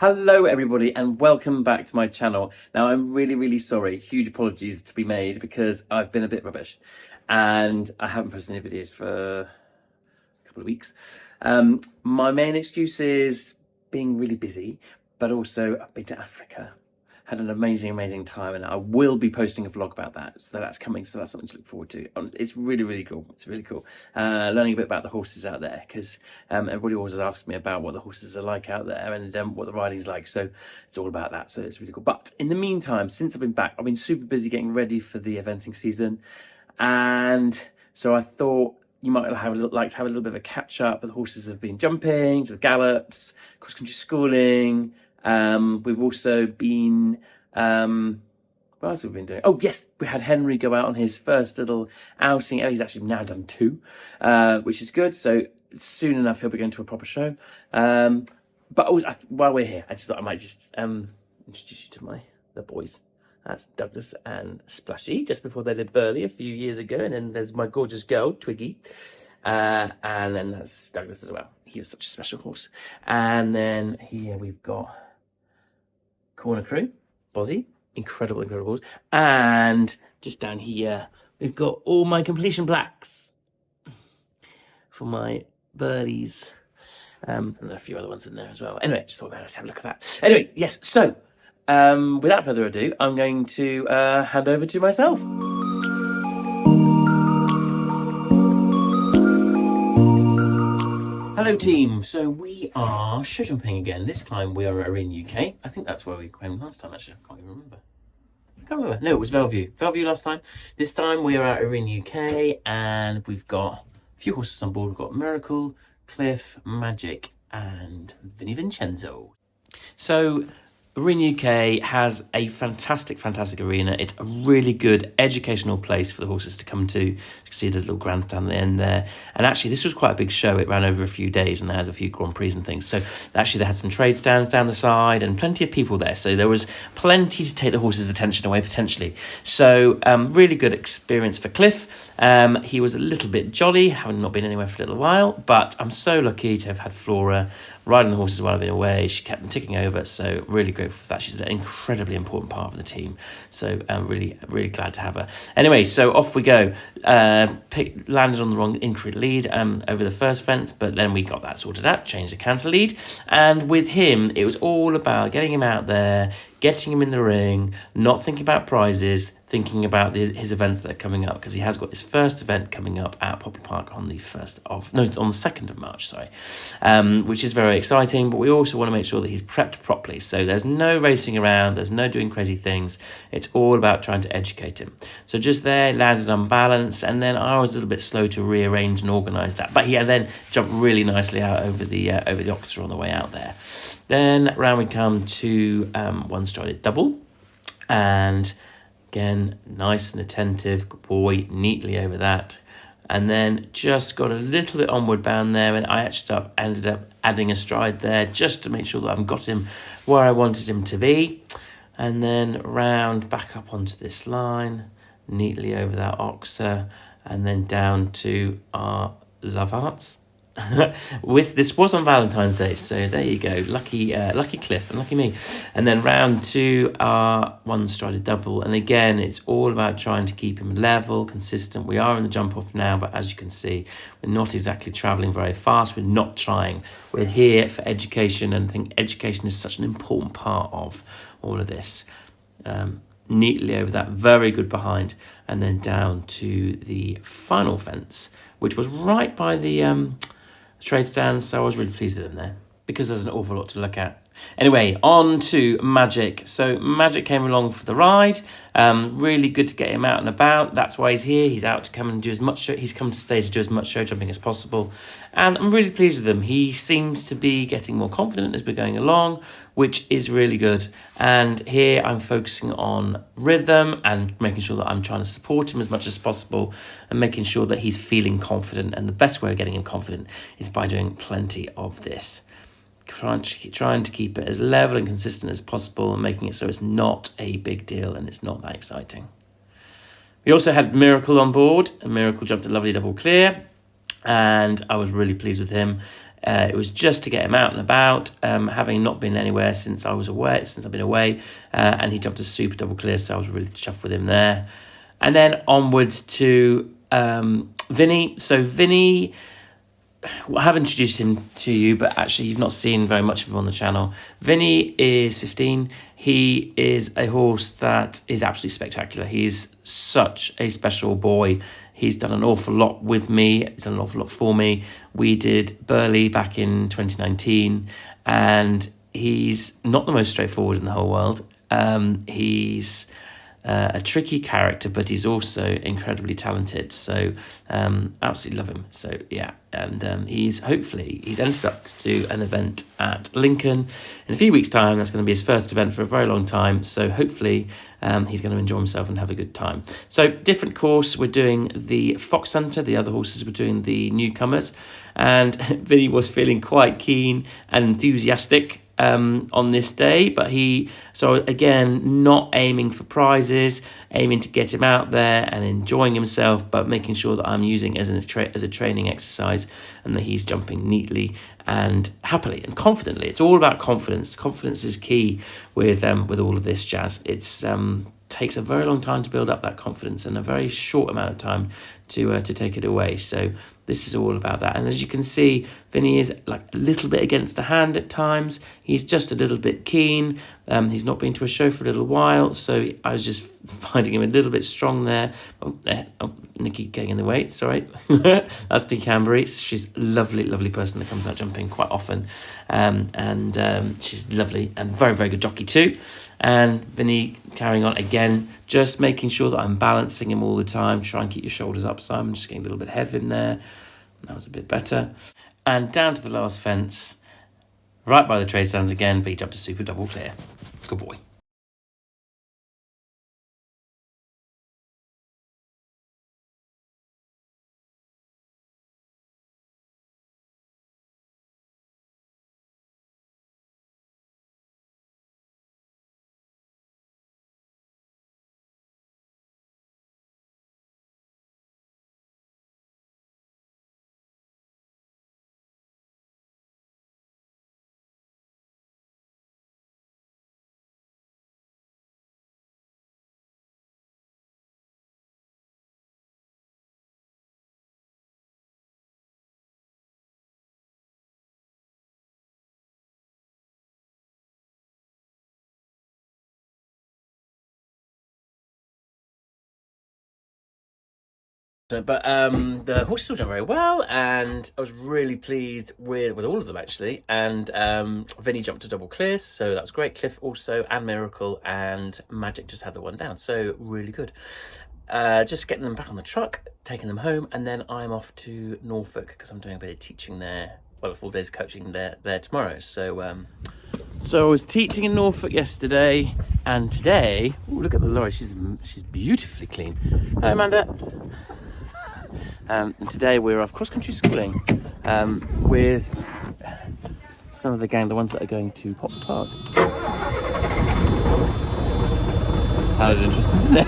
Hello everybody and welcome back to my channel. Now I'm really sorry, huge apologies to be made because I've been a bit rubbish and I haven't posted any videos for a couple of weeks. My main excuse is being really busy, but also I've been to Africa, had an amazing time, and I will be posting a vlog about that. So that's coming, so that's something to look forward to. It's really cool. It's really cool. Learning a bit about the horses out there, because everybody always asks me about what the horses are like out there and what the riding's like. So it's all about that. So it's really cool. But in the meantime, since I've been back, I've been super busy getting ready for the eventing season, and so I thought you might like to have a little bit of a catch up. The horses have been jumping to the gallops, cross country schooling. We've also been, what else have we been doing? Oh yes, we had Henry go out on his first little outing. Oh, he's actually now done 2, which is good. So soon enough, he'll be going to a proper show. But while we're here, I just thought I might just introduce you to the boys. That's Douglas and Splashy, just before they did Burley a few years ago. And then there's my gorgeous girl, Twiggy. And then that's Douglas as well. He was such a special horse. And then here we've got Corner Crew, Bozzy, incredible horse. And just down here, we've got all my completion plaques for my birdies. And there are a few other ones in there as well. Anyway, just thought I'd have a look at that. Anyway, yes, so without further ado, I'm going to hand over to myself. Hello team, so we are show jumping again. This time we are in UK. I think that's where we came last time actually, I can't even remember. No, it was Bellevue last time. This time we are out in UK and we've got a few horses on board. We've got Miracle, Cliff, Magic and Vinnie Vincenzo. So Arena UK has a fantastic arena. It's a really good educational place for the horses to come to. You can see there's a little grandstand at the end there. And actually, this was quite a big show. It ran over a few days and there has a few Grand Prix and things. So actually, they had some trade stands down the side and plenty of people there. So there was plenty to take the horses' attention away potentially. So really good experience for Cliff. He was a little bit jolly, having not been anywhere for a little while, but I'm so lucky to have had Flora riding the horses while I've been away. She kept them ticking over, so really grateful for that. She's an incredibly important part of the team, so I'm really glad to have her. Anyway, so off we go. Landed on the wrong increase lead over the first fence, but then we got that sorted out, changed the canter lead, and with him, it was all about getting him out there, getting him in the ring, not thinking about prizes, thinking about his events that are coming up, because he has got his first event coming up at Poplar Park on the 2nd of March, sorry, which is very exciting, but we also want to make sure that he's prepped properly. So there's no racing around, there's no doing crazy things. It's all about trying to educate him. So just there, landed on balance, and then I was a little bit slow to rearrange and organise that. But he then jumped really nicely out over the Oxter on the way out there. Then round we come to one-strided double, and again, nice and attentive, good boy, neatly over that. And then just got a little bit onward bound there, and I actually ended up adding a stride there just to make sure that I've got him where I wanted him to be. And then round back up onto this line, neatly over that Oxer, and then down to our Love Hearts. This was on Valentine's Day, so there you go, lucky Cliff and lucky me. And then round to our one-strided double, and again it's all about trying to keep him level, consistent. We are in the jump off now, but as you can see, we're not exactly traveling very fast. We're not trying. We're here for education, and I think education is such an important part of all of this. Neatly over that, very good behind, and then down to the final fence, which was right by the trade stands, so I was really pleased with them there because there's an awful lot to look at. Anyway, on to Magic. So Magic came along for the ride. Really good to get him out and about. That's why he's here. He's out to come and do as much he's come to stay to do as much show jumping as possible. And I'm really pleased with him. He seems to be getting more confident as we're going along, which is really good. And here I'm focusing on rhythm and making sure that I'm trying to support him as much as possible and making sure that he's feeling confident. And the best way of getting him confident is by doing plenty of this. Trying to keep it as level and consistent as possible and making it so it's not a big deal and it's not that exciting. We also had Miracle on board, and Miracle jumped a lovely double clear, and I was really pleased with him. It was just to get him out and about, having not been anywhere since I've been away, and he jumped a super double clear, so I was really chuffed with him there. And then onwards to Vinnie. So Vinnie, I have introduced him to you, but actually you've not seen very much of him on the channel. Vinnie is 15. He is a horse that is absolutely spectacular. He's such a special boy. He's done an awful lot with me. He's done an awful lot for me. We did Burley back in 2019, and he's not the most straightforward in the whole world. He's a tricky character, but he's also incredibly talented. So absolutely love him. So yeah, and he's entered up to do an event at Lincoln in a few weeks' time. That's going to be his first event for a very long time. So hopefully he's going to enjoy himself and have a good time. So different course. We're doing the Fox Hunter. The other horses were doing the newcomers, and Vinny was feeling quite keen and enthusiastic on this day, but so again, not aiming for prizes, aiming to get him out there and enjoying himself, but making sure that I'm using it as a training exercise, and that he's jumping neatly and happily and confidently. It's all about confidence. Confidence is key with all of this jazz. It's takes a very long time to build up that confidence and a very short amount of time to take it away. So this is all about that. And as you can see, Vinny is like a little bit against the hand at times. He's just a little bit keen. He's not been to a show for a little while, so I was just finding him a little bit strong there. Nikki getting in the way, sorry. That's Dee Cambery. She's a lovely person that comes out jumping quite often. And she's lovely and very, very good jockey too. And Vinny carrying on again, just making sure that I'm balancing him all the time. Try and keep your shoulders up, Simon. Just getting a little bit ahead of him there. That was a bit better. And down to the last fence, right by the trade stands again, but he jumped a super double clear. Good boy. But the horses all done very well, and I was really pleased with all of them actually. And Vinny jumped to double clears, so that was great. Cliff also, and Miracle and Magic just had the one down, so really good. Just getting them back on the truck, taking them home, and then I'm off to Norfolk because I'm doing a bit of teaching there. Well, a full day's coaching there tomorrow. So I was teaching in Norfolk yesterday, and today, ooh, look at the lorry. She's beautifully clean. Hi, Amanda. And today we're off cross-country schooling with some of the gang, the ones that are going to Poplar Park. Sounded interesting, didn't it?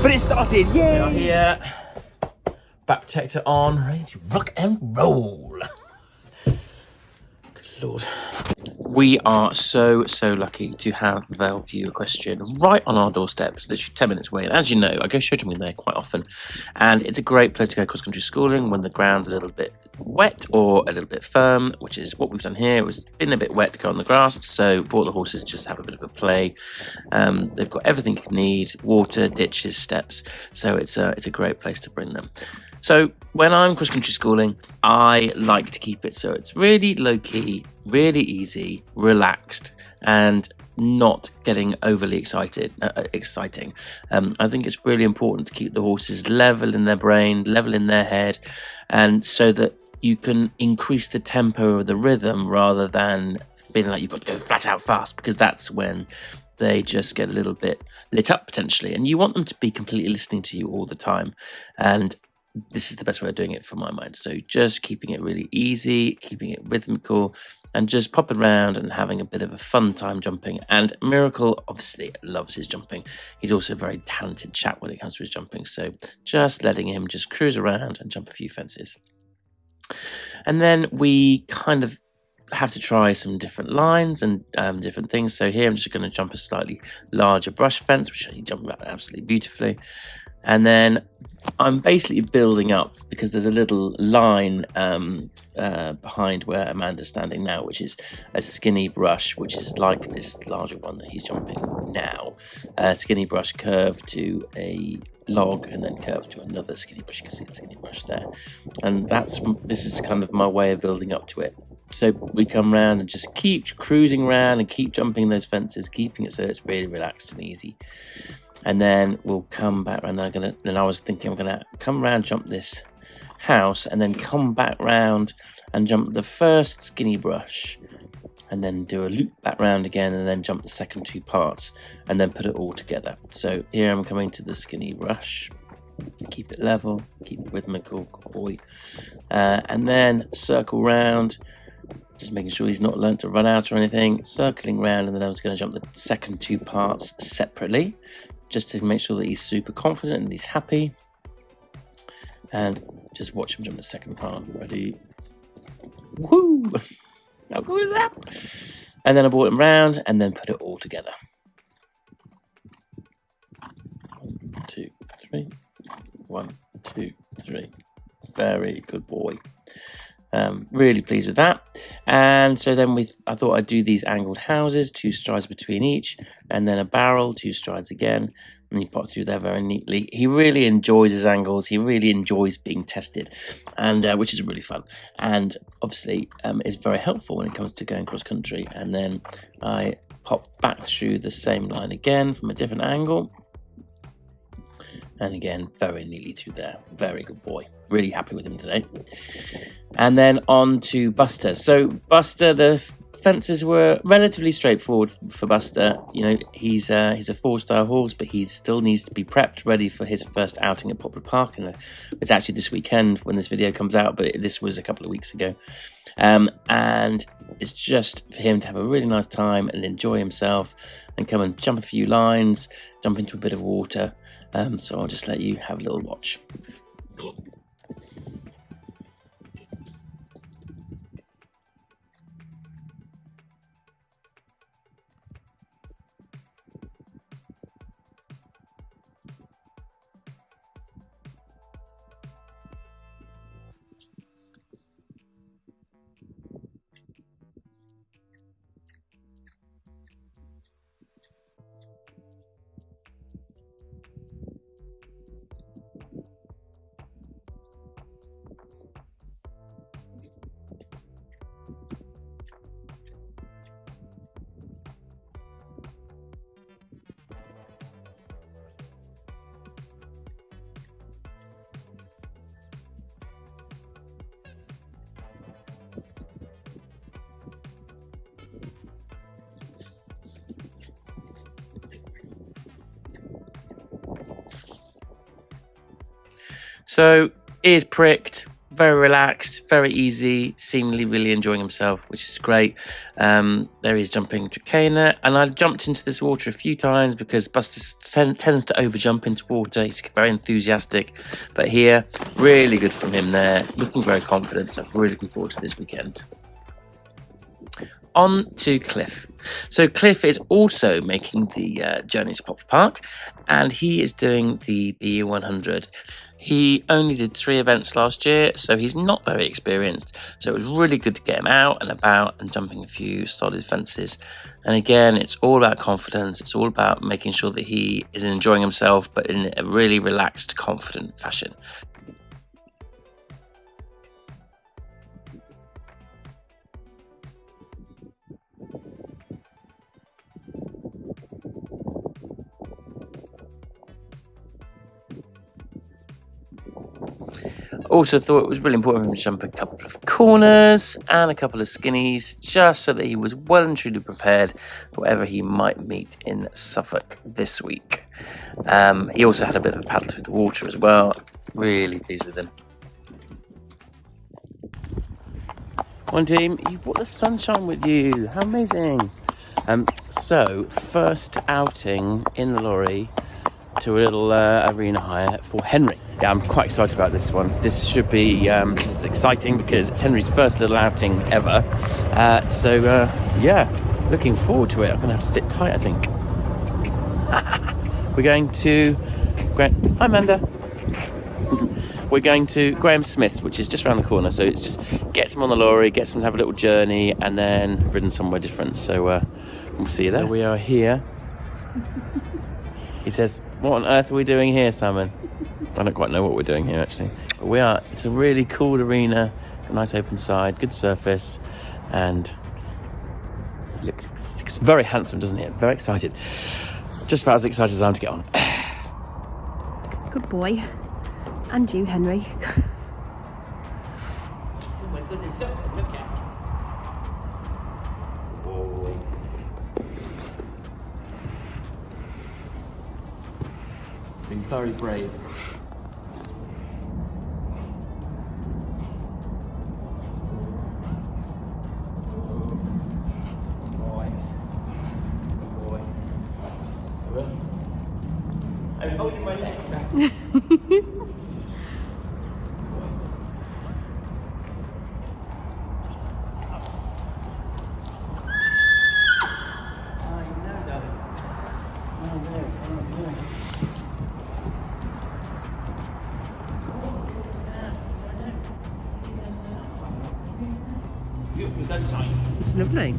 But it started, yay! We are here, back protector on, ready to rock and roll. Good Lord. We are so lucky to have Bellevue Equestrian right on our doorstep. It's literally 10 minutes away. And as you know, I go showjumping there quite often. And it's a great place to go cross-country schooling when the ground's a little bit wet or a little bit firm, which is what we've done here. It's been a bit wet to go on the grass, so brought the horses just to have a bit of a play. They've got everything you need, water, ditches, steps. So it's a great place to bring them. So when I'm cross-country schooling, I like to keep it so it's really low-key, really easy, relaxed, and not getting overly exciting. I think it's really important to keep the horses level in their brain, level in their head, and so that you can increase the tempo of the rhythm rather than feeling like you've got to go flat out fast, because that's when they just get a little bit lit up potentially, and you want them to be completely listening to you all the time. And this is the best way of doing it from my mind. So just keeping it really easy, keeping it rhythmical, and just popping around and having a bit of a fun time jumping. And Miracle obviously loves his jumping. He's also a very talented chap when it comes to his jumping. So just letting him just cruise around and jump a few fences. And then we kind of have to try some different lines and different things. So here I'm just going to jump a slightly larger brush fence, which he jumped absolutely beautifully. And then I'm basically building up, because there's a little line behind where Amanda's standing now, which is a skinny brush, which is like this larger one that he's jumping now. Skinny brush curved to a log and then curved to another skinny brush. You can see the skinny brush there. And this is kind of my way of building up to it. So we come round and just keep cruising around and keep jumping those fences, keeping it so it's really relaxed and easy. And then we'll come back around. Then I was thinking I'm gonna come around, jump this house, and then come back round and jump the first skinny brush, and then do a loop back round again, and then jump the second two parts, and then put it all together. So here I'm coming to the skinny brush. Keep it level, keep it rhythmical, good boy. And then circle round, just making sure he's not learnt to run out or anything. Circling round, and then I was going to jump the second two parts separately, just to make sure that he's super confident and he's happy. And just watch him jump the second part. Ready? Woo! How cool is that? And then I brought him round and then put it all together. 1, 2, 3. 1, 2, 3. Very good boy. Really pleased with that. And so then I thought I'd do these angled houses, 2 strides between each, and then a barrel, 2 strides again, and he popped through there very neatly. He really enjoys his angles. He really enjoys being tested, and which is really fun, and obviously is very helpful when it comes to going cross country. And then I pop back through the same line again from a different angle. And again, very neatly through there. Very good boy. Really happy with him today. And then on to Buster. So Buster, the fences were relatively straightforward for Buster. You know, he's a 4-star horse, but he still needs to be prepped, ready for his first outing at Poplar Park. And it's actually this weekend when this video comes out, but this was a couple of weeks ago. And it's just for him to have a really nice time and enjoy himself and come and jump a few lines, jump into a bit of water. So I'll just let you have a little watch. So, ears pricked, very relaxed, very easy, seemingly really enjoying himself, which is great. There he's jumping Tricana, and I jumped into this water a few times because Buster tends to overjump into water. He's very enthusiastic, but here, really good from him there, looking very confident, so I'm really looking forward to this weekend. On to Cliff. So Cliff is also making the journey to Poplar Park, and he is doing the BU100. He only did 3 events last year, so he's not very experienced. So it was really good to get him out and about and jumping a few solid fences. And again, it's all about confidence. It's all about making sure that he is enjoying himself, but in a really relaxed, confident fashion. Also thought it was really important for him to jump a couple of corners and a couple of skinnies, just so that he was well and truly prepared for whatever he might meet in Suffolk this week. He also had a bit of a paddle through the water as well. Really pleased with him. One team, you brought the sunshine with you. How amazing. So, first outing in the lorry to a little arena hire for Henry. yeah, I'm quite excited about this one. This should be this is exciting because it's Henry's first little outing ever. Yeah, looking forward to it. I'm gonna have to sit tight, I think. We're going to hi Amanda. We're going to Graham Smith's, which is just around the corner. So it's just gets them on the lorry, gets them to have a little journey, and then ridden somewhere different. So we'll see you there. So we are here. He says, "What on earth are we doing here, Simon?" I don't quite know what we're doing here actually. But we are. It's a really cool arena, a nice open side, good surface, and it looks very handsome, doesn't it? Very excited. Just about as excited as I am to get on. Good boy. And you, Henry. Oh my goodness, look at. Boy. Been very brave. I'm holding my legs back. Beautiful sunshine. It's lovely.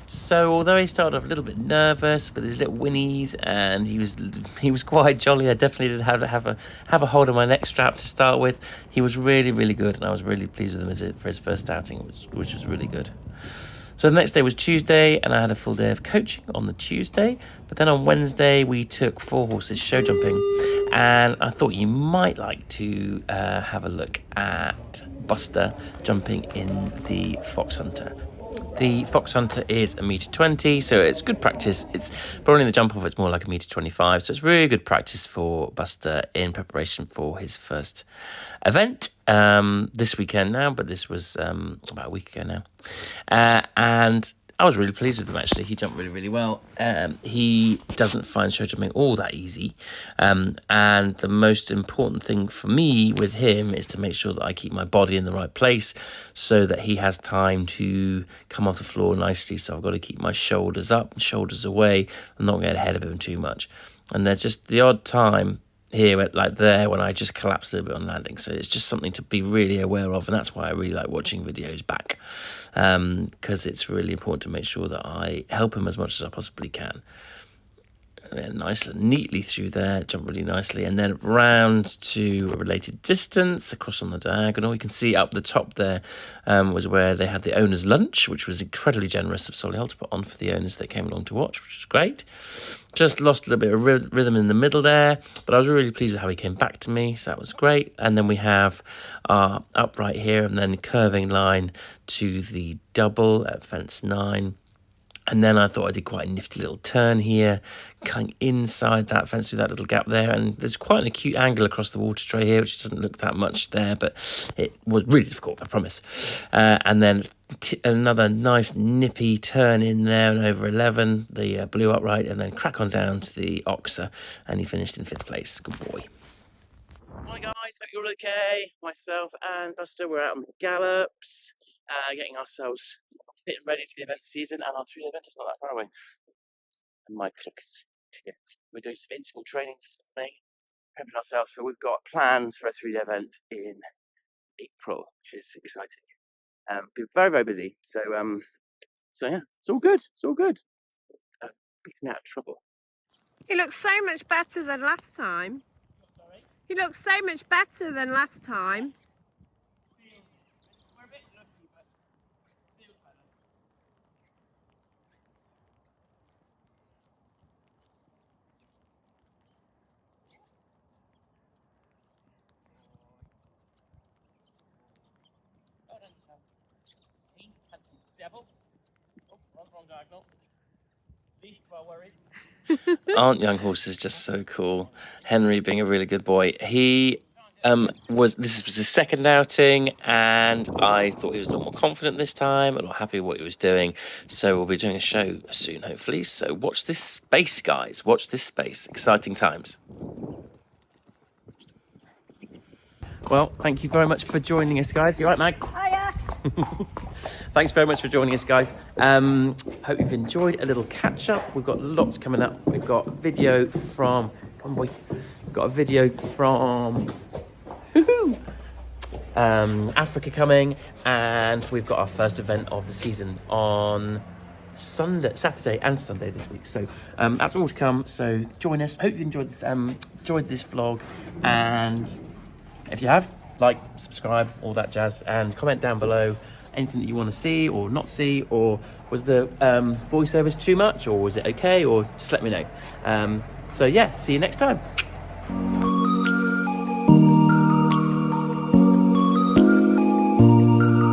So although he started off a little bit nervous with his little whinnies, and he was quite jolly, I definitely did have a hold of my neck strap to start with. He was really, really good, and I was really pleased with him for his first outing, which was really good. So the next day was Tuesday, and I had a full day of coaching on the Tuesday. But then on Wednesday, we took 4 horses show jumping, and I thought you might like to have a look at Buster jumping in the Fox Hunter. The Fox Hunter is 1.20 m, so it's good practice. It's probably in the jump off, it's more like 1.25 m, so it's really good practice for Buster in preparation for his first event this weekend now, but this was about a week ago now. And I was really pleased with him, actually. He jumped really, really well. He doesn't find show jumping all that easy. And the most important thing for me with him is to make sure that I keep my body in the right place so that he has time to come off the floor nicely. So I've got to keep my shoulders up, shoulders away, and not get ahead of him too much. And there's just the odd time here, like there, when I just collapse a little bit on landing. So it's just something to be really aware of, and that's why I really like watching videos back, because it's really important to make sure that I help him as much as I possibly can. Nice, neatly through there, jump really nicely, and then round to a related distance across on the diagonal. You can see up the top there was where they had the owner's lunch, which was incredibly generous of Solihull to put on for the owners that came along to watch, which was great. Just lost a little bit of rhythm in the middle there, but I was really pleased with how he came back to me, so that was great. And then we have our upright here, and then curving line to the double at fence 9. And then I thought I did quite a nifty little turn here, coming inside that fence through that little gap there. And there's quite an acute angle across the water tray here, which doesn't look that much there, but it was really difficult, I promise. And then another nice nippy turn in there and over 11, the blue upright, and then crack on down to the Oxer. And he finished in 5th place. Good boy. Hi guys, hope you're all okay. Myself and Buster, we're out on the Gallops, getting ourselves fit and ready for the event season, and our 3-day event is not that far away. And my clock's ticking. We're doing some interval training this morning, prepping ourselves for. We've got plans for a 3-day event in April, which is exciting. Be very, very busy. So yeah, it's all good. It's all good. Getting out of trouble. He looks so much better than last time. He looks so much better than last time. We're a bit lucky, but feels better. Devil. Oh, wrong diagonal. Least of our worries. Aren't young horses just so cool? Henry being a really good boy. He this was his second outing, and I thought he was a lot more confident this time, a lot happy with what he was doing. So we'll be doing a show soon, hopefully. So watch this space, guys. Watch this space. Exciting times. Well, thank you very much for joining us, guys. You all right, Mag? Hiya. Thanks very much for joining us, guys. Hope you've enjoyed a little catch up. We've got lots coming up. We've got video from, come on boy. We've got a video from Africa coming, and we've got our first event of the season on Saturday and Sunday this week. So that's all to come. So join us. Hope you enjoyed this vlog, and if you have, like, subscribe, all that jazz, and comment down below anything that you want to see or not see, or was the voiceovers too much, or was it okay, or just let me know. So yeah, see you next time.